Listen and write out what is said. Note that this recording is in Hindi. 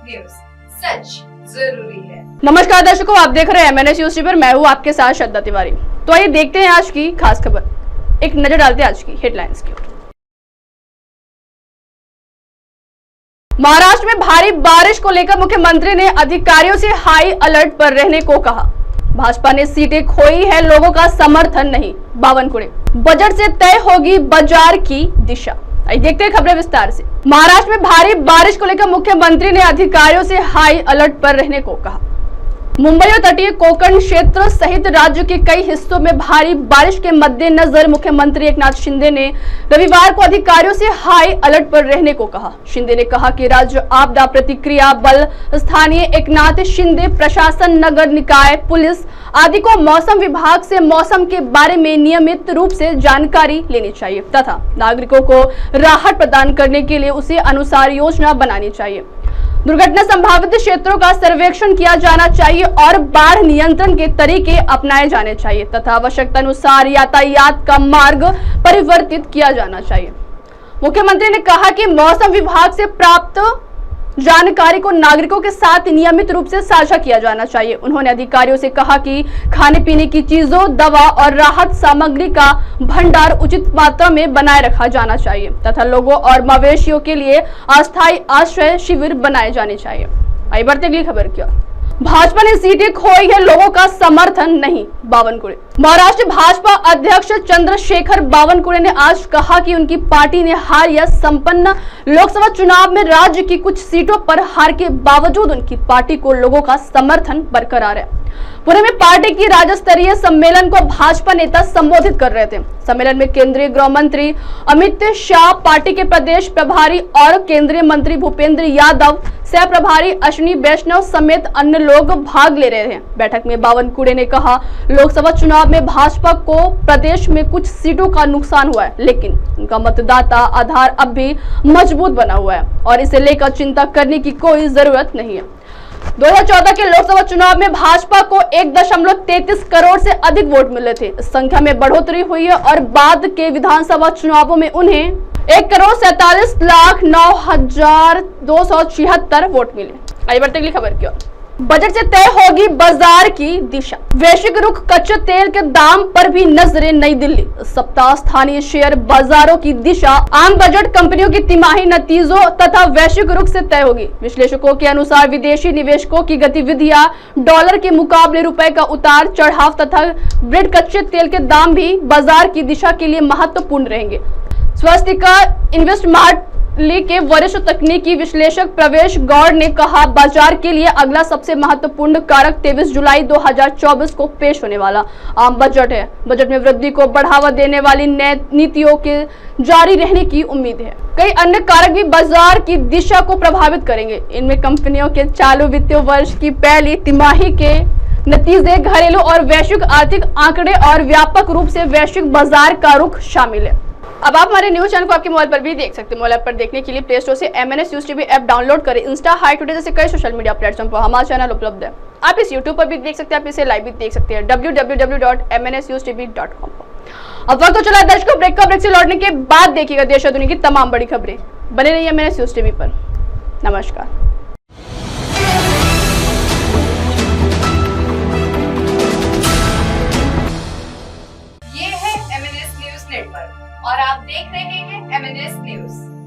न्यूज, सच जरूरी है। नमस्कार दर्शकों, आप देख रहे हैं MNS न्यूज पर। मैं हूं आपके साथ श्रद्धा तिवारी। तो आइए देखते हैं आज की खास खबर। एक नजर डालते हैं आज की हेडलाइंस की। महाराष्ट्र में भारी बारिश को लेकर मुख्यमंत्री ने अधिकारियों से हाई अलर्ट पर रहने को कहा। भाजपा ने सीटें खोई है, लोगों का समर्थन नहीं, बावनकुळे। बजट से तय होगी बाजार की दिशा। आइए देखते हैं खबरें विस्तार से। महाराष्ट्र में भारी बारिश को लेकर मुख्यमंत्री ने अधिकारियों से हाई अलर्ट पर रहने को कहा। मुंबई और तटीय कोंकण क्षेत्र सहित राज्य के कई हिस्सों में भारी बारिश के मद्देनजर मुख्यमंत्री एकनाथ शिंदे ने रविवार को अधिकारियों से हाई अलर्ट पर रहने को कहा। शिंदे ने कहा कि राज्य आपदा प्रतिक्रिया बल, स्थानीय एकनाथ शिंदे प्रशासन, नगर निकाय, पुलिस आदि को मौसम विभाग से मौसम के बारे में नियमित रूप से जानकारी लेनी चाहिए तथा नागरिकों को राहत प्रदान करने के लिए उसी अनुसार योजना बनानी चाहिए। दुर्घटना संभावित क्षेत्रों का सर्वेक्षण किया जाना चाहिए और बाढ़ नियंत्रण के तरीके अपनाए जाने चाहिए तथा आवश्यकता अनुसार यातायात का मार्ग परिवर्तित किया जाना चाहिए। मुख्यमंत्री ने कहा कि मौसम विभाग से प्राप्त जानकारी को नागरिकों के साथ नियमित रूप से साझा किया जाना चाहिए। उन्होंने अधिकारियों से कहा कि खाने पीने की चीजों, दवा और राहत सामग्री का भंडार उचित मात्रा में बनाए रखा जाना चाहिए तथा लोगों और मवेशियों के लिए अस्थायी आश्रय शिविर बनाए जाने चाहिए। आइए बढ़ते अगली खबर की ओर। भाजपा ने सीटें खोई है, लोगों का समर्थन नहीं, बावनकुळे। महाराष्ट्र भाजपा अध्यक्ष चंद्रशेखर बावनकुळे ने आज कहा कि उनकी पार्टी ने हाल या संपन्न लोकसभा चुनाव में राज्य की कुछ सीटों पर हार के बावजूद उनकी पार्टी को लोगों का समर्थन बरकरार है। पुणे में पार्टी की राज्य स्तरीय सम्मेलन को भाजपा नेता संबोधित कर रहे थे। सम्मेलन में केंद्रीय गृह मंत्री अमित शाह, पार्टी के प्रदेश प्रभारी और केंद्रीय मंत्री भूपेंद्र यादव, सह प्रभारी अश्विनी वैष्णव समेत अन्य लोग भाग ले रहे हैं। बैठक में बावनकुळे ने कहा, लोकसभा चुनाव में भाजपा को प्रदेश में कुछ सीटों का नुकसान हुआ है, लेकिन उनका मतदाता आधार अब भी मजबूत बना हुआ है और इसे लेकर चिंता करने की कोई जरूरत नहीं है। 2014 के लोकसभा चुनाव में भाजपा को 1.33 करोड़ से अधिक वोट मिले थे। इस संख्या में बढ़ोतरी हुई है और बाद के विधानसभा चुनावों में उन्हें 1,47,09,276 वोट मिले। आइए बढ़ते अगली खबर की ओर। बजट से तय होगी बाजार की दिशा। वैश्विक रुख कच्चे तेल के दाम पर भी नजरें नई दिल्ली। सप्ताह स्थानीय शेयर बाजारों की दिशा आम बजट कंपनियों की तिमाही नतीजों तथा वैश्विक रुख से तय होगी। विश्लेषकों के अनुसार विदेशी निवेशकों की गतिविधियां, डॉलर के मुकाबले रुपए का उतार चढ़ाव तथा ब्रेड कच्चे तेल के दाम भी बाजार की दिशा के लिए महत्वपूर्ण रहेंगे। स्वस्तिका इन्वेस्टमार्ट के वरिष्ठ तकनीकी विश्लेषक प्रवेश गौड़ ने कहा, बाजार के लिए अगला सबसे महत्वपूर्ण कारक 23 जुलाई 2024 को पेश होने वाला आम बजट है। बजट में वृद्धि को बढ़ावा देने वाली नई नीतियों के जारी रहने की उम्मीद है। कई अन्य कारक भी बाजार की दिशा को प्रभावित करेंगे। इनमें कंपनियों के चालू वित्तीय वर्ष की पहली तिमाही के नतीजे, घरेलू और वैश्विक आर्थिक आंकड़े और व्यापक रूप से वैश्विक बाजार का रुख शामिल है। अब आप हमारे न्यूज चैनल को आपके मोबाइल पर भी देख सकते हैं। मोबाइल ऐप पर देखने के लिए प्ले स्टोर से MNS news TV app download करें। इंस्टा, हाई ट्विटर जैसे कई सोशल मीडिया प्लेटफॉर्म पर हमारा चैनल उपलब्ध है। आप इस यूट्यूब पर भी देख सकते हैं, आप इसे लाइव भी देख सकते हैं www.mnsnewstv.com पर। अब वक्त तो चला दर्शकों ब्रेक का। ब्रेक से लौटने के बाद देखिएगा देश और दुनिया की तमाम बड़ी खबरें। बने रहिए MNS न्यूज टीवी पर। नमस्कार। ये है MNS न्यूज नेटवर्क और आप देख रहे हैं MNS न्यूज।